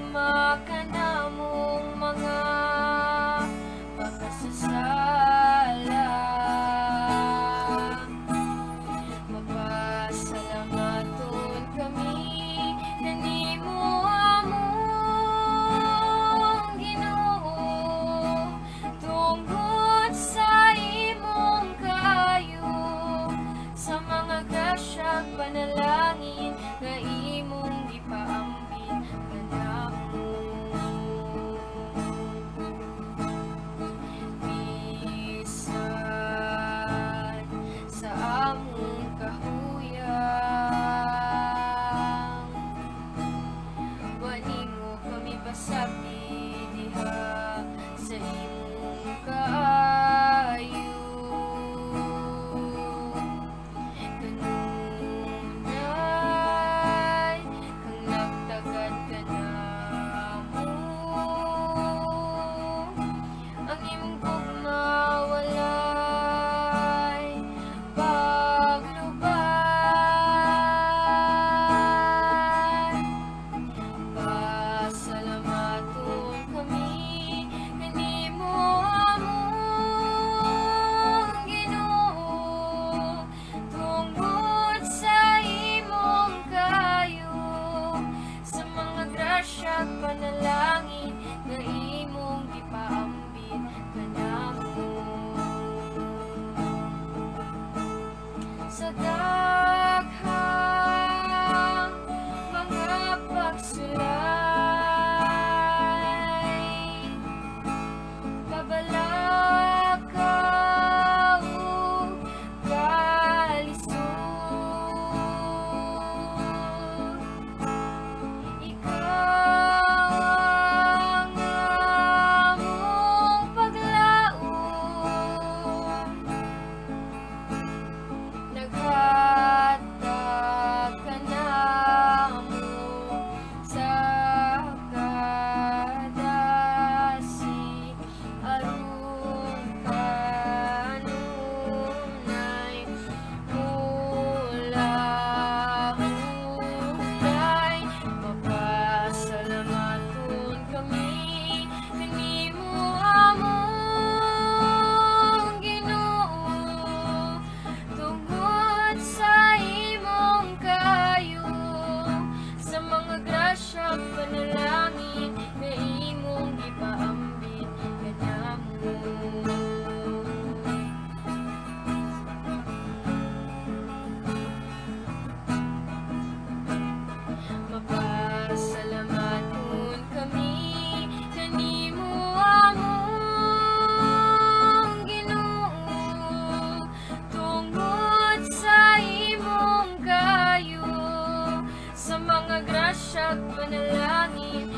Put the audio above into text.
gugma ka namong mga pagkasasala. Mapasalamaton kami kanimo among Ginoo, tungkol sa imong kaayo, sa mga grasya panalangin nga imong gipaambit kanamo. Bisan sa among kahuyang, wa nimo kami pasabti diha sa imong kaayo. Kanunay kang nagtagad ka namo, ang imong gugma walay paglubay. Pasalamaton kami kanimo among Ginoo, tungkol sa imong kaayo, sa mga grasya panalangin nga imong gipaambit kanamo. Sa daghang mga pagsulay, kabalakaw ug kalisod, ikaw ang among paglaom. Naghatag ka namo sa kadasi, aron kanunay hulay. Mapasalamaton kami kanimo among Ginoo, tungkol sa imong kaayo, sa mga grasya panalangin nga imong gipaambit kanamo. Mapasalamaton kami kanimo among Ginoo, tungkol sa imong kaayo, sa mga grasya panalangin